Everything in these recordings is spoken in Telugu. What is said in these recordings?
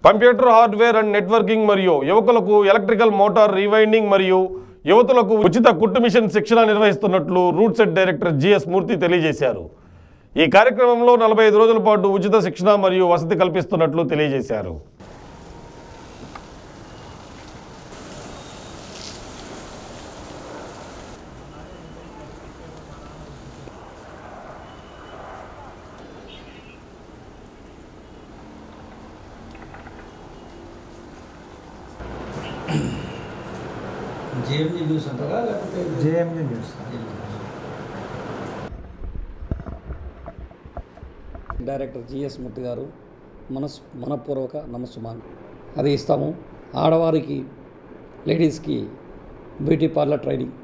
కంప్యూటర్ హార్డ్వేర్ అండ్ నెట్వర్కింగ్ మరియు యువకులకు ఎలక్ట్రికల్ మోటార్ రీవైండింగ్ మరియు యువతులకు ఉచిత కుట్టు మిషన్ శిక్షణ నిర్వహిస్తున్నట్లు రూట్ సెట్ డైరెక్టర్ జిఎస్ మూర్తి తెలియజేశారు. ఈ కార్యక్రమంలో 45 రోజుల పాటు ఉచిత శిక్షణ మరియు వసతి కల్పిస్తున్నట్లు తెలియజేశారు. JMG న్యూస్ అంటారా లేకపోతే JMG న్యూస్ డైరెక్టర్ జిఎస్ మూర్తి గారు మనపూర్వక నమస్సుమాన్ అది ఇస్తాము. ఆడవారికి లేడీస్కి బ్యూటీ పార్లర్ ట్రైనింగ్.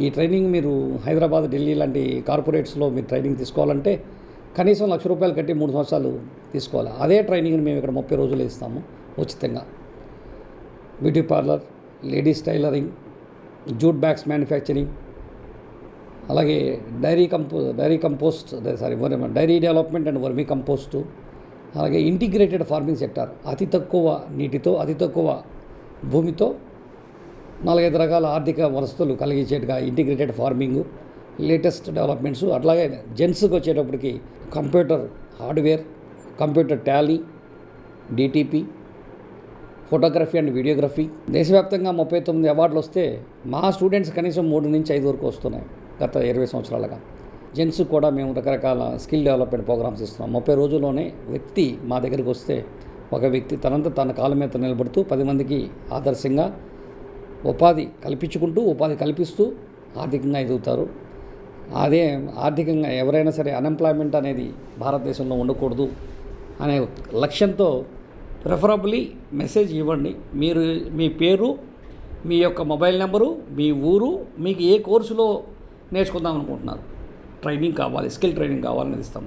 ఈ ట్రైనింగ్ మీరు హైదరాబాద్, ఢిల్లీ లాంటి కార్పొరేట్స్లో మీరు ట్రైనింగ్ తీసుకోవాలంటే కనీసం ₹1,00,000 కట్టి 3 సంవత్సరాలు తీసుకోవాలి. అదే ట్రైనింగ్ని మేము ఇక్కడ 30 రోజులు ఇస్తాము ఉచితంగా. Beauty parlour, ladies tailoring, jute bags manufacturing, అలాగే dairy development and vermicompost, అలాగే ఇంటిగ్రేటెడ్ ఫార్మింగ్ సెక్టార్. అతి తక్కువ నీటితో, అతి తక్కువ భూమితో 4-5 రకాల ఆర్థిక వనరులు కలిగించేట్టుగా ఇంటిగ్రేటెడ్ ఫార్మింగ్, లేటెస్ట్ డెవలప్మెంట్స్. అట్లాగే జెంట్స్కి వచ్చేటప్పటికి computer hardware, computer Tally, DTP, photography and videography. దేశవ్యాప్తంగా 39 అవార్డులు వస్తే మా స్టూడెంట్స్ కనీసం 3 నుంచి 5 వరకు వస్తున్నాయి గత 20 సంవత్సరాలుగా. జెంట్స్ కూడా మేము రకరకాల స్కిల్ డెవలప్మెంట్ ప్రోగ్రామ్స్ ఇస్తున్నాం. 30 రోజుల్లోనే వ్యక్తి మా దగ్గరికి వస్తే ఒక వ్యక్తి తనంతా తన కాళ్ళ మీద నిలబడుతూ 10 మందికి ఆదర్శంగా ఉపాధి కల్పిస్తూ ఆర్థికంగా ఎదుగుతారు. అదే ఆర్థికంగా ఎవరైనా సరే అన్ఎంప్లాయ్మెంట్ అనేది భారతదేశంలో ఉండకూడదు అనే లక్ష్యంతో ప్రిఫరబుల్లీ మెసేజ్ ఇవ్వండి. మీరు మీ పేరు, మీ యొక్క మొబైల్ నెంబరు, మీ ఊరు, మీకు ఏ కోర్సులో నేర్చుకుందాం అనుకుంటున్నారు, ట్రైనింగ్ కావాలి, స్కిల్ ట్రైనింగ్ కావాలని ఇస్తాం.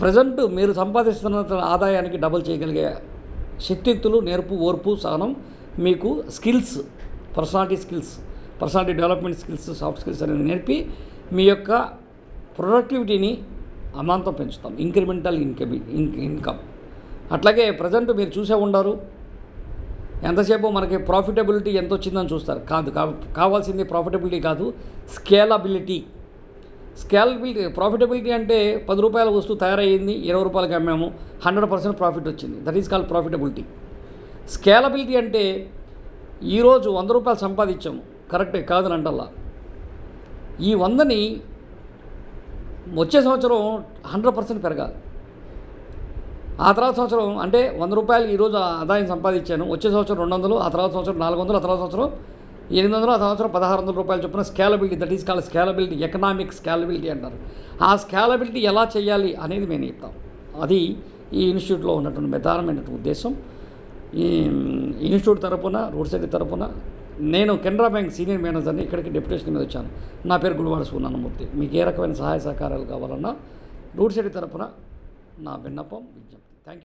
ప్రజెంట్ మీరు సంపాదిస్తున్న ఆదాయానికి డబుల్ చేయగలిగే శక్తియుక్తులు, నేర్పు, ఓర్పు, సహనం, మీకు skills, personality development skills, soft skills అనేది నేర్పి మీ యొక్క ప్రొడక్టివిటీని అమాంతం పెంచుతాం. Incremental income. అట్లాగే ప్రజెంట్ మీరు చూసే ఉండరు, ఎంతసేపు మనకి ప్రాఫిటబిలిటీ ఎంత వచ్చిందని చూస్తారు. కావాల్సింది ప్రాఫిటబిలిటీ కాదు, స్కేలబిలిటీ. ప్రాఫిటబిలిటీ అంటే ₹10 వస్తువు తయారయ్యింది, ₹20 అమ్మాము, 100% ప్రాఫిట్ వచ్చింది. That is called profitability. Scalability అంటే ఈరోజు ₹100 సంపాదించాము, కరెక్టే కాదని అంటల్లా. ఈ 100ని వచ్చే సంవత్సరం 100% పెరగాలి. ఆ తర్వాత సంవత్సరం అంటే ₹100 ఈరోజు ఆదాయం సంపాదించాను, వచ్చే సంవత్సరం 200, ఆ తర్వాత సంవత్సరం 400, ఆ తర్వాత సంవత్సరం 800, ఆ సంవత్సరం ₹1,600 చొప్పున scalability. That is called scalability, economic scalability అంటారు. ఆ స్కేలబిలిటీ ఎలా చేయాలి అనేది మేము చెప్తాం. అది ఈ ఇన్స్టిట్యూట్లో ఉన్నటువంటి ప్రధానమైనటువంటి ఉద్దేశం. ఈ ఇన్స్టిట్యూట్ తరపున, రూట్ సెట్ తరపున నేను కెనరా బ్యాంక్ సీనియర్ మేనేజర్ని, ఇక్కడికి డెప్యుటేషన్ మీద వచ్చాను. నా పేరు గుడివాడ సూర్యనారాయణమూర్తి. మీకు ఏ రకమైన సహాయ సహకారాలు కావాలన్నా రూట్ సెట్ తరపున నా విన్నపం, విజ్ఞప్తి.